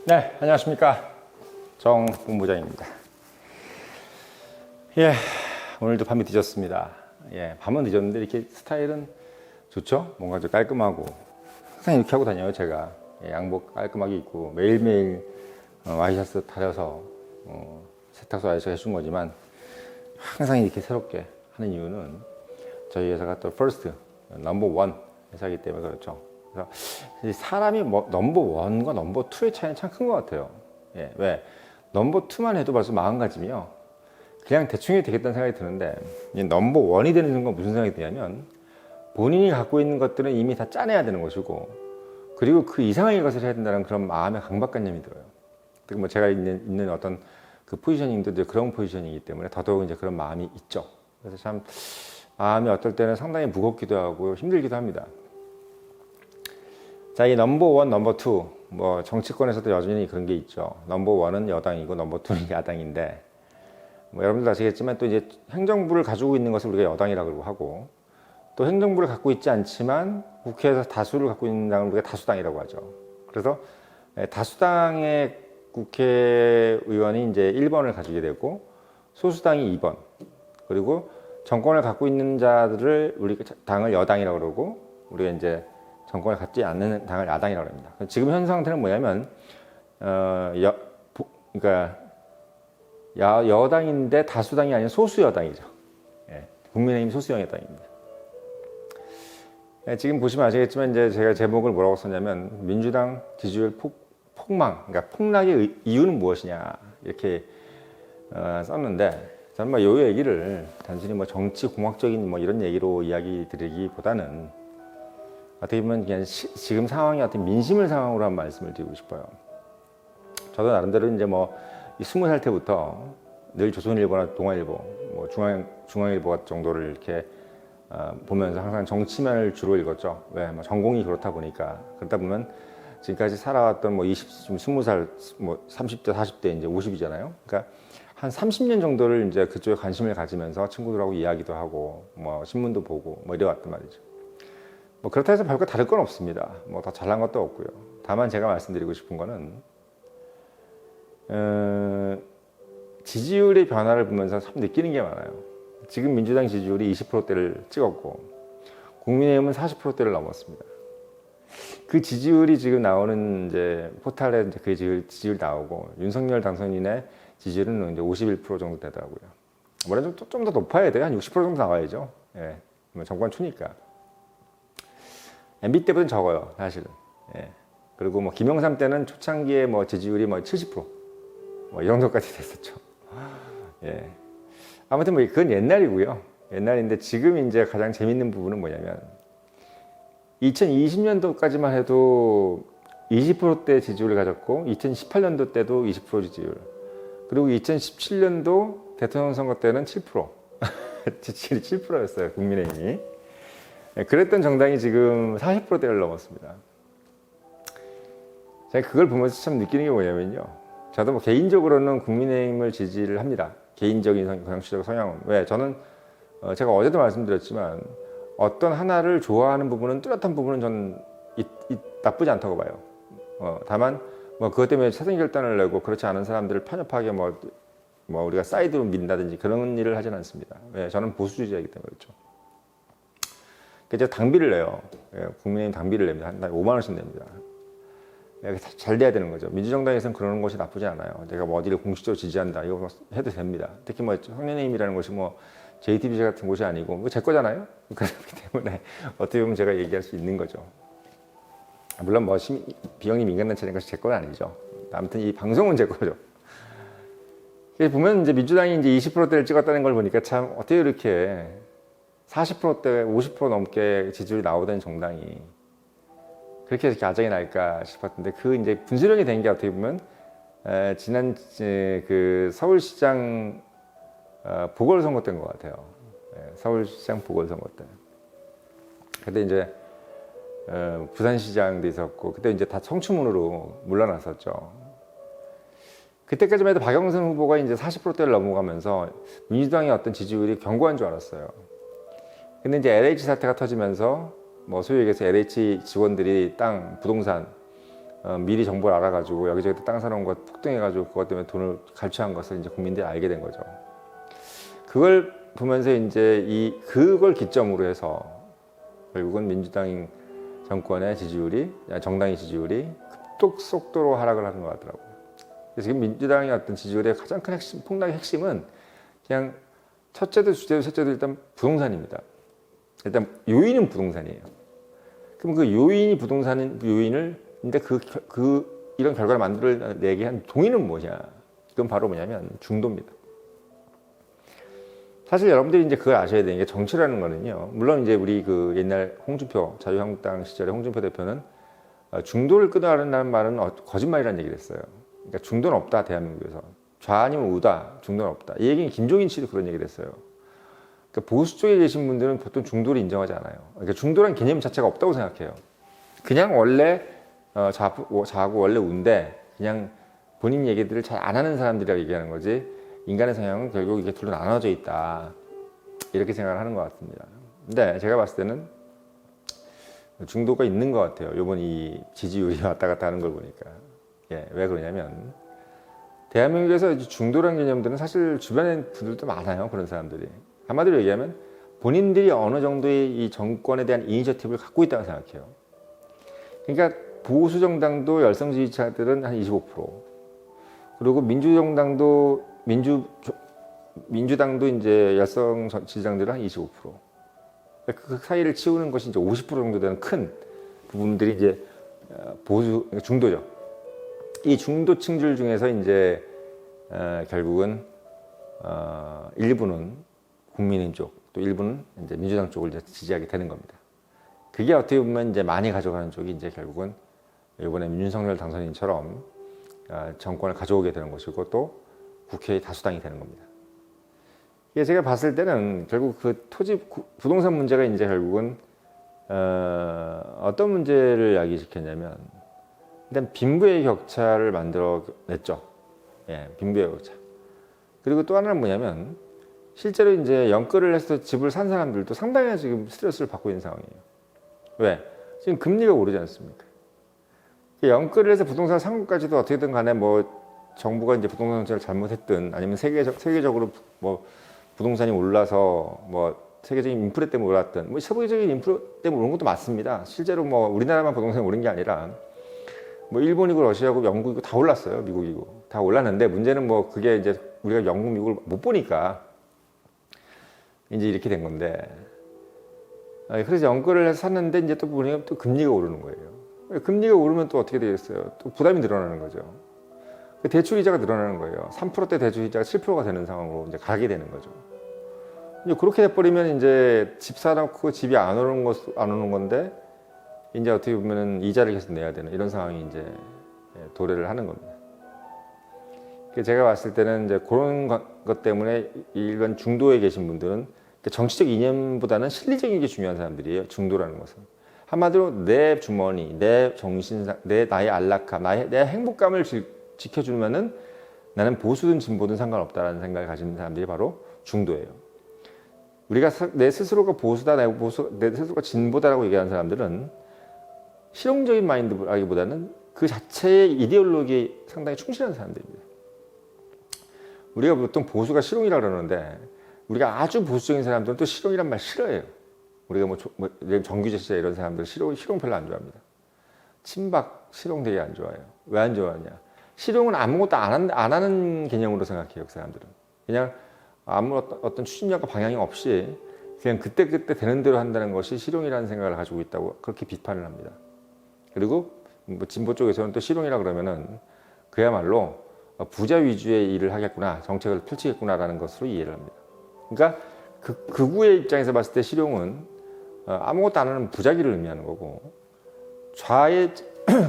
네, 안녕하십니까. 정 본부장입니다. 예, 오늘도 밤이 늦었습니다. 예, 밤은 늦었는데 이렇게 스타일은 좋죠? 뭔가 좀 깔끔하고. 항상 이렇게 하고 다녀요, 제가. 예, 양복 깔끔하게 입고 매일매일 와이셔츠 타려서 세탁소 아저씨가 해준 거지만 항상 이렇게 새롭게 하는 이유는 저희 회사가 또 퍼스트, 넘버 원 회사이기 때문에 그렇죠. 그래서 사람이 뭐 넘버 원과 넘버 투의 차이는 참 큰 것 같아요. 예, 왜? 넘버 투만 해도 벌써 마음가짐이요. 그냥 대충 해도 되겠다는 생각이 드는데, 이 넘버 원이 되는 순간 무슨 생각이 드냐면, 본인이 갖고 있는 것들은 이미 다 짜내야 되는 것이고, 그리고 그 이상의 것을 해야 된다는 그런 마음의 강박관념이 들어요. 그리고 뭐 제가 있는 어떤 그 포지셔닝도 이제 그런 포지셔닝이기 때문에 더더욱 이제 그런 마음이 있죠. 그래서 참 마음이 어떨 때는 상당히 무겁기도 하고 힘들기도 합니다. 자, 이 넘버 원, 넘버 투, 뭐 정치권에서도 여전히 그런 게 있죠. 넘버 원은 여당이고 넘버 투는 야당인데, 뭐 여러분들 아시겠지만 또 이제 행정부를 가지고 있는 것을 우리가 여당이라고 하고, 또 행정부를 갖고 있지 않지만 국회에서 다수를 갖고 있는 당을 우리가 다수당이라고 하죠. 그래서 다수당의 국회의원이 이제 1번을 가지게 되고, 소수당이 2번, 그리고 정권을 갖고 있는 자들을 우리 당을 여당이라고 그러고, 우리가 이제 정권을 갖지 않는 당을 야당이라고 합니다. 지금 현 상태는 뭐냐면, 그러니까 여당인데 다수당이 아닌 소수 여당이죠. 예, 국민의힘 소수 여당입니다. 예, 지금 보시면 아시겠지만 이제 제가 제목을 뭐라고 썼냐면 민주당 지지율 폭망, 그러니까 폭락의 이유는 무엇이냐 이렇게 썼는데, 저는 뭐 이 얘기를 단순히 뭐 정치 공학적인 뭐 이런 얘기로 이야기 드리기보다는 어떻게 보면 그냥 지금 상황이 어떤 민심을 상황으로 한 말씀을 드리고 싶어요. 저도 나름대로 이제 뭐 20살 때부터 늘 조선일보나 동아일보, 뭐 중앙일보 정도를 이렇게 보면서 항상 정치면을 주로 읽었죠. 왜? 뭐 전공이 그렇다 보니까. 그러다 보면 지금까지 살아왔던 뭐 20살, 뭐 30대, 40대, 이제 50이잖아요. 그러니까 한 30년 정도를 이제 그쪽에 관심을 가지면서 친구들하고 이야기도 하고, 뭐 신문도 보고, 뭐 이래왔단 말이죠. 뭐 그렇다 해서 별거 다를 건 없습니다. 뭐 더 잘난 것도 없고요. 다만 제가 말씀드리고 싶은 거는 지지율의 변화를 보면서 참 느끼는 게 많아요. 지금 민주당 지지율이 20%대를 찍었고 국민의힘은 40%대를 넘었습니다. 그 지지율이 지금 나오는 이제 포탈에 이제 그 지지율 나오고 윤석열 당선인의 지지율은 이제 51% 정도 되더라고요. 뭐라도 좀 더 높아야 돼요. 한 60% 정도 나와야죠. 예, 정권 초니까. MB 때보다는 적어요, 사실은. 예. 그리고 뭐 김영삼 때는 초창기에 뭐 지지율이 뭐 70%, 뭐 이 정도까지 됐었죠. 예. 아무튼 뭐 그건 옛날이고요. 옛날인데 지금 이제 가장 재밌는 부분은 뭐냐면 2020년도까지만 해도 20%대 지지율을 가졌고 2018년도 때도 20% 지지율, 그리고 2017년도 대통령 선거 때는 7%, 지지율이 7%였어요, 국민의힘이. 그랬던 정당이 지금 40%대를 넘었습니다. 제가 그걸 보면서 참 느끼는 게 뭐냐면요. 저도 뭐 개인적으로는 국민의힘을 지지를 합니다. 개인적인 정치적 성향은. 왜? 저는 제가 어제도 말씀드렸지만 어떤 하나를 좋아하는 부분은, 뚜렷한 부분은 저는 나쁘지 않다고 봐요. 다만 뭐 그것 때문에 사생결단을 내고 그렇지 않은 사람들을 편협하게 뭐 우리가 사이드로 민다든지 그런 일을 하진 않습니다. 왜? 저는 보수주의자이기 때문에 그렇죠. 그래서 당비를 내요. 국민의힘 당비를 냅니다. 한 달에 5만 원씩 냅니다. 잘 돼야 되는 거죠. 민주정당에서는 그러는 것이 나쁘지 않아요. 내가 뭐 어디를 공식적으로 지지한다, 이거 해도 됩니다. 특히 뭐 국민의힘이라는 것이 뭐 JTBC 같은 곳이 아니고 뭐 제 거잖아요. 그렇기 때문에 어떻게 보면 제가 얘기할 수 있는 거죠. 물론 뭐 비영리 민간단체라는 것이 제 건 아니죠. 아무튼 이 방송은 제 거죠. 보면 이제 민주당이 이제 20%대를 찍었다는 걸 보니까 참 어떻게 이렇게 40%대, 50% 넘게 지지율이 나오던 정당이 그렇게 야정이 날까 싶었는데, 그 이제 분수령이 된 게 어떻게 보면 지난 그 서울시장 보궐선거 때인 것 같아요. 서울시장 보궐선거 때. 그때 이제 부산시장도 있었고, 그때 이제 다 성추문으로 물러났었죠. 그때까지만 해도 박영선 후보가 이제 40%대를 넘어가면서 민주당의 어떤 지지율이 견고한 줄 알았어요. 근데 이제 LH 사태가 터지면서 뭐 소위 얘기해서 LH 직원들이 땅, 부동산 미리 정보를 알아가지고 여기저기 땅 사놓은 것 폭등해가지고 그것 때문에 돈을 갈취한 것을 이제 국민들이 알게 된 거죠. 그걸 보면서 이제 그걸 기점으로 해서 결국은 민주당 정권의 지지율이, 정당의 지지율이 급속도로 하락을 하는 것 같더라고요. 그래서 지금 민주당의 어떤 지지율의 가장 큰 핵심, 폭락의 핵심은 그냥 첫째도 둘째도 셋째도 일단 부동산입니다. 일단 요인은 부동산이에요. 그럼 그 요인이 부동산인 요인을 근데 이런 결과를 만들어내게 한 동인은 뭐냐? 이건 바로 뭐냐면 중도입니다. 사실 여러분들이 이제 그걸 아셔야 되는 게 정치라는 거는요. 물론 이제 우리 그 옛날 홍준표 자유한국당 시절에 홍준표 대표는 중도를 끊어라는 말은 거짓말이라는 얘기를 했어요. 그러니까 중도는 없다 대한민국에서. 좌 아니면 우다 중도는 없다. 이 얘기는 김종인 씨도 그런 얘기를 했어요. 그러니까 보수 쪽에 계신 분들은 보통 중도를 인정하지 않아요. 그러니까 중도란 개념 자체가 없다고 생각해요. 그냥 원래 좌고 원래 우인데 그냥 본인 얘기들을 잘 안 하는 사람들이라고 얘기하는 거지. 인간의 성향은 결국 이게 둘로 나눠져 있다. 이렇게 생각을 하는 것 같습니다. 근데 제가 봤을 때는 중도가 있는 것 같아요. 이번 이 지지율이 왔다 갔다 하는 걸 보니까. 예, 왜 그러냐면 대한민국에서 중도라는 개념들은 사실 주변에 분들도 많아요. 그런 사람들이. 한마디로 얘기하면 본인들이 어느 정도의 이 정권에 대한 이니셔티브를 갖고 있다고 생각해요. 그러니까 보수 정당도 열성 지지자들은 한 25%, 그리고 민주당도 이제 열성 지지자들은 한 25%. 그 사이를 치우는 것이 이제 50% 정도 되는 큰 부분들이 이제 보수 중도죠. 이 중도층들 중에서 이제 결국은 일부는 국민의힘 쪽, 또 일부는 이제 민주당 쪽을 이제 지지하게 되는 겁니다. 그게 어떻게 보면 이제 많이 가져가는 쪽이 이제 결국은 이번에 윤석열 당선인처럼 정권을 가져오게 되는 것이고 또 국회의 다수당이 되는 겁니다. 이게 제가 봤을 때는 결국 그 부동산 문제가 이제 결국은 어떤 문제를 야기시켰냐면 일단 빈부의 격차를 만들어냈죠. 예, 빈부의 격차. 그리고 또 하나는 뭐냐면 실제로 이제 연끌을 해서 집을 산 사람들도 상당히 지금 스트레스를 받고 있는 상황이에요. 왜? 지금 금리가 오르지 않습니까? 연끌을 해서 부동산 산 것까지도 어떻게든 간에 뭐 정부가 이제 부동산 정책을 잘못했든 아니면 세계적으로 뭐 부동산이 올라서 뭐 세계적인 인플레 때문에 올랐든 뭐 세계적인 인플레 때문에 오른 것도 맞습니다. 실제로 뭐 우리나라만 부동산이 오른 게 아니라 뭐 일본이고 러시아고 영국이고 다 올랐어요. 미국이고 다 올랐는데 문제는 뭐 그게 이제 우리가 영국 미국을 못 보니까 이제 이렇게 된 건데 그래서 연끌을 해서 샀는데 이제 또 보니까 또 금리가 오르는 거예요. 금리가 오르면 또 어떻게 되겠어요? 또 부담이 늘어나는 거죠. 대출 이자가 늘어나는 거예요. 3%대 대출 이자가 7%가 되는 상황으로 이제 가게 되는 거죠. 이제 그렇게 돼버리면 이제 집 사놓고 집이 안 오는 건데 이제 어떻게 보면은 이자를 계속 내야 되는 이런 상황이 이제 도래를 하는 겁니다. 제가 봤을 때는 이제 그런 것 때문에 일반 중도에 계신 분들은 정치적 이념보다는 실리적인 게 중요한 사람들이에요. 중도라는 것은. 한마디로 내 주머니, 내 정신상, 나의 안락함, 내 행복감을 지켜주면은 나는 보수든 진보든 상관없다라는 생각을 가진 사람들이 바로 중도예요. 우리가 내 스스로가 보수다, 내 스스로가 진보다라고 얘기하는 사람들은 실용적인 마인드라기보다는 그 자체의 이데올로기에 상당히 충실한 사람들입니다. 우리가 보통 보수가 실용이라고 그러는데 우리가 아주 보수적인 사람들은 또 실용이란 말 싫어해요. 우리가 정규재 씨 이런 사람들 실용 별로 안 좋아합니다. 친박 실용 되게 안 좋아해요. 왜 안 좋아하냐? 실용은 아무것도 안 하는 개념으로 생각해요. 그 사람들은. 그냥 아무 어떤 추진력과 방향이 없이 그냥 그때그때 되는 대로 한다는 것이 실용이라는 생각을 가지고 있다고 그렇게 비판을 합니다. 그리고 뭐 진보 쪽에서는 또 실용이라 그러면은 그야말로 부자 위주의 일을 하겠구나, 정책을 펼치겠구나라는 것으로 이해를 합니다. 그러니까 극우의 입장에서 봤을 때 실용은 아무것도 안 하는 부자기를 의미하는 거고,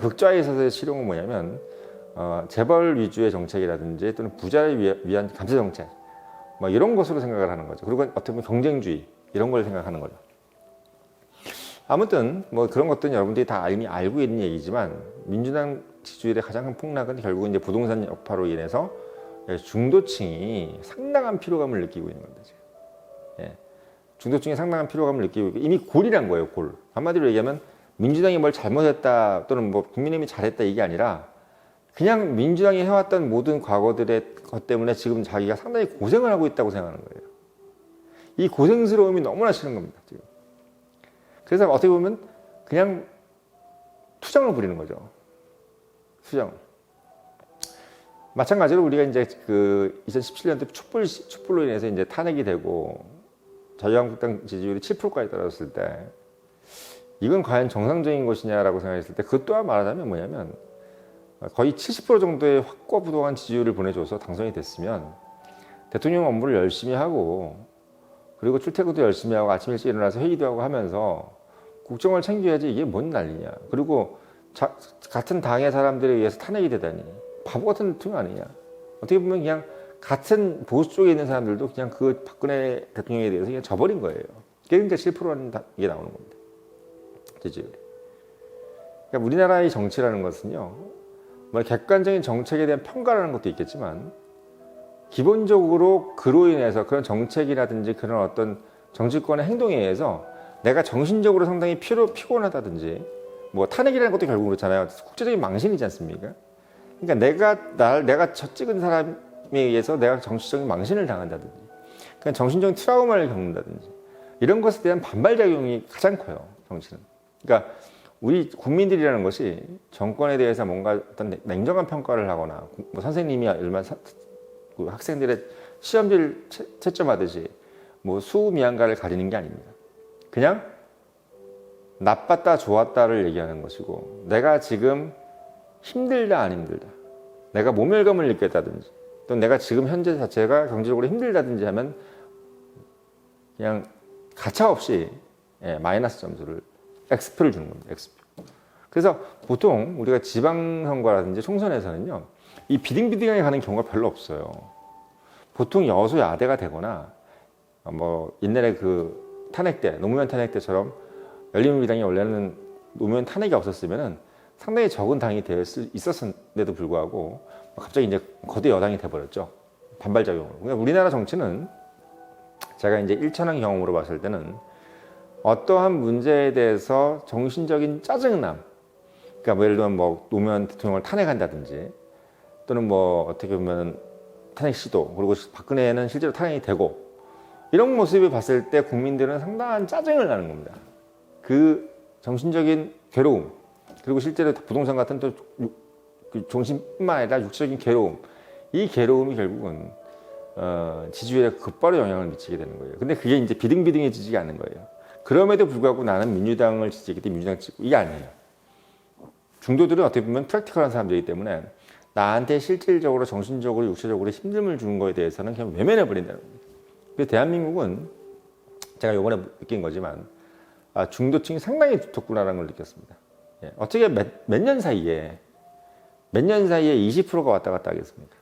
극좌에 있어서의 실용은 뭐냐면 재벌 위주의 정책이라든지 또는 부자를 위한 감세 정책 뭐 이런 것으로 생각을 하는 거죠. 그리고 어떻게 보면 경쟁주의 이런 걸 생각하는 거죠. 아무튼 뭐 그런 것들은 여러분들이 다 이미 알고 있는 얘기지만 민주당 지지율의 가장 큰 폭락은 결국은 이제 부동산 여파로 인해서 중도층이 상당한 피로감을 느끼고 있는 겁니다. 예. 중도층이 상당한 피로감을 느끼고 있고 이미 골이란 거예요. 골. 한마디로 얘기하면 민주당이 뭘 잘못했다 또는 뭐 국민의힘이 잘했다 이게 아니라 그냥 민주당이 해왔던 모든 과거들의 것 때문에 지금 자기가 상당히 고생을 하고 있다고 생각하는 거예요. 이 고생스러움이 너무나 싫은 겁니다. 지금. 그래서 어떻게 보면 그냥 투정을 부리는 거죠. 투정. 마찬가지로 우리가 이제 그 2017년도 촛불로 인해서 이제 탄핵이 되고 자유한국당 지지율이 7%까지 떨어졌을 때 이건 과연 정상적인 것이냐라고 생각했을 때 그것 또한 말하자면 뭐냐면 거의 70% 정도의 확고부동한 지지율을 보내줘서 당선이 됐으면 대통령 업무를 열심히 하고 그리고 출퇴근도 열심히 하고 아침 일찍 일어나서 회의도 하고 하면서 국정을 챙겨야지 이게 뭔 난리냐. 그리고 같은 당의 사람들에 의해서 탄핵이 되다니 바보 같은 대통령 아니냐. 어떻게 보면 그냥 같은 보수 쪽에 있는 사람들도 그냥 그 박근혜 대통령에 대해서 그냥 져버린 거예요. 그게 이제 7%라는 게 나오는 겁니다. 지지율이. 그러니까 우리나라의 정치라는 것은요. 뭐 객관적인 정책에 대한 평가라는 것도 있겠지만 기본적으로 그로 인해서 그런 정책이라든지 그런 어떤 정치권의 행동에 의해서 내가 정신적으로 상당히 피곤하다든지 뭐 탄핵이라는 것도 결국 그렇잖아요. 국제적인 망신이지 않습니까? 그러니까 내가 찍은 사람에 의해서 내가 정치적인 망신을 당한다든지 그냥 정신적인 트라우마를 겪는다든지 이런 것에 대한 반발작용이 가장 커요. 정치는. 그러니까 우리 국민들이라는 것이 정권에 대해서 뭔가 어떤 냉정한 평가를 하거나 뭐 선생님이 얼마나 그 학생들의 시험지를 채점하듯이 뭐 수미양가를 가리는 게 아닙니다. 그냥 나빴다 좋았다를 얘기하는 것이고 내가 지금 힘들다 안 힘들다 내가 모멸감을 느꼈다든지 또 내가 지금 현재 자체가 경제적으로 힘들다든지 하면 그냥 가차없이 마이너스 점수를 X표를 주는 겁니다. X표. 그래서 보통 우리가 지방선거라든지 총선에서는요 이 비등비등하게 가는 경우가 별로 없어요. 보통 여소야대가 되거나 뭐 옛날에 그 탄핵 때 노무현 탄핵 때처럼 열린우리당이 원래는 노무현 탄핵이 없었으면은 상당히 적은 당이 있었음에도 불구하고 갑자기 이제 거대 여당이 돼버렸죠. 반발작용으로. 그러니까 우리나라 정치는 제가 이제 1차원 경험으로 봤을 때는 어떠한 문제에 대해서 정신적인 짜증남, 그러니까 뭐 예를 들면 뭐 노무현 대통령을 탄핵한다든지 또는 뭐 어떻게 보면 탄핵 시도 그리고 박근혜는 실제로 탄핵이 되고 이런 모습을 봤을 때 국민들은 상당한 짜증을 나는 겁니다. 그 정신적인 괴로움 그리고 실제로 부동산 같은 또 정신뿐만 아니라 육체적인 괴로움 이 괴로움이 결국은 지지율에 급바로 영향을 미치게 되는 거예요. 근데 그게 이제 비등비등해지지 않는 거예요. 그럼에도 불구하고 나는 민주당을 지지했기 때문에 민주당 찍고 이게 아니에요. 중도들은 어떻게 보면 프랙티컬한 사람들이기 때문에 나한테 실질적으로 정신적으로 육체적으로 힘듦을 주는 거에 대해서는 그냥 외면해 버린다는 겁니다. 그래서 대한민국은 제가 이번에 느낀 거지만 중도층이 상당히 두텁구나라는 걸 느꼈습니다. 예, 어떻게 몇 년 사이에 20%가 왔다 갔다 하겠습니까?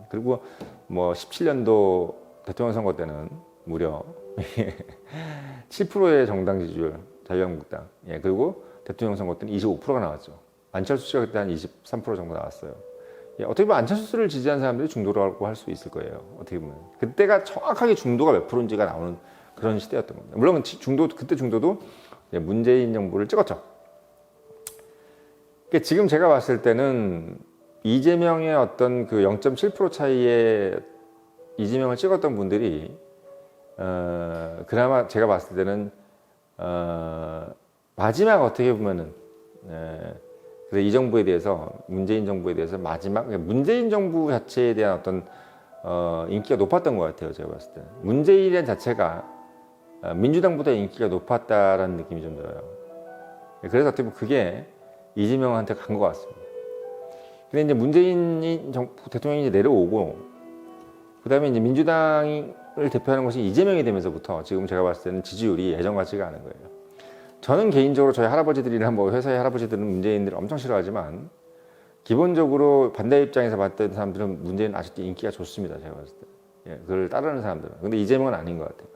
그리고 뭐 17년도 대통령 선거 때는 무려 7%의 정당 지지율 자유한국당 그리고 대통령 선거 때는 25%가 나왔죠. 안철수 씨가 그때 한 23% 정도 나왔어요. 어떻게 보면 안철수를 지지한 사람들이 중도라고 할 수 있을 거예요. 어떻게 보면 그때가 정확하게 중도가 몇 프로인지가 나오는 그런 시대였던 겁니다. 물론 그때 중도도 문재인 정부를 찍었죠. 그러니까 지금 제가 봤을 때는 이재명의 어떤 그 0.7% 차이에 이재명을 찍었던 분들이 그나마 제가 봤을 때는 마지막 어떻게 보면은 그래서 이 정부에 대해서 문재인 정부에 대해서 마지막 문재인 정부 자체에 대한 어떤 인기가 높았던 것 같아요. 제가 봤을 때 문재인의 자체가 민주당보다 인기가 높았다라는 느낌이 좀 들어요. 그래서 어떻게 보면 그게 이재명한테 간 것 같습니다. 근데 이제 문재인이 대통령이 이제 내려오고 그다음에 이제 민주당을 대표하는 것이 이재명이 되면서부터 지금 제가 봤을 때는 지지율이 예전 같지가 않은 거예요. 저는 개인적으로 저희 할아버지들이나 뭐 회사의 할아버지들은 문재인들을 엄청 싫어하지만 기본적으로 반대 입장에서 봤던 사람들은 문재인 아직도 인기가 좋습니다. 제가 봤을 때. 그걸 따르는 사람들은. 근데 이재명은 아닌 것 같아요.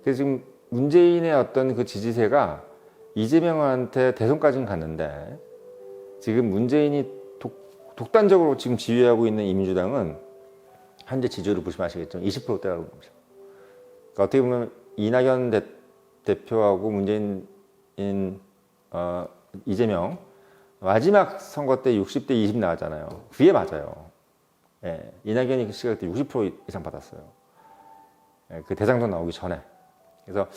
그래서 지금 문재인의 어떤 그 지지세가 이재명한테 대선까지는 갔는데 지금 문재인이 독단적으로 지금 지휘하고 있는 이민주당은 현재 지지율을 보시면 아시겠지만 20%대라고 봅니다. 그러니까 어떻게 보면 이낙연 대표하고 문재인 이재명 마지막 선거 때 60대 20 나왔잖아요. 그게 맞아요. 예, 이낙연이 씨가 그때 60% 이상 받았어요. 예, 그 대장동 나오기 전에. 그래서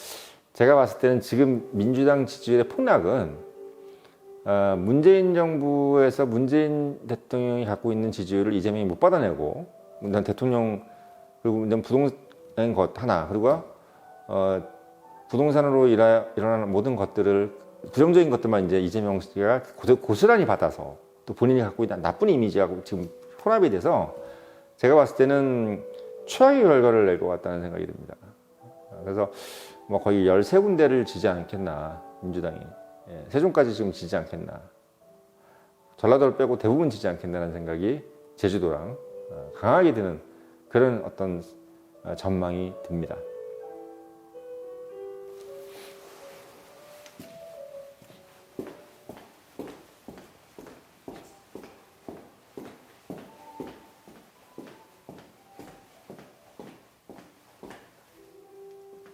제가 봤을 때는 지금 민주당 지지율의 폭락은 문재인 정부에서 문재인 대통령이 갖고 있는 지지율을 이재명이 못 받아내고, 일단 대통령 그리고 일단 부동산 것 하나, 그리고 부동산으로 일어나는 모든 것들을, 부정적인 것들만 이제 이재명 씨가 고스란히 받아서 또 본인이 갖고 있는 나쁜 이미지하고 지금 혼합이 돼서 제가 봤을 때는 최악의 결과를 낼 것 같다는 생각이 듭니다. 그래서 뭐 거의 13군데를 지지 않겠나, 민주당이. 예, 세종까지 지금 지지 않겠나. 전라도를 빼고 대부분 지지 않겠다는 생각이 제주도랑 강하게 드는 그런 어떤 전망이 듭니다.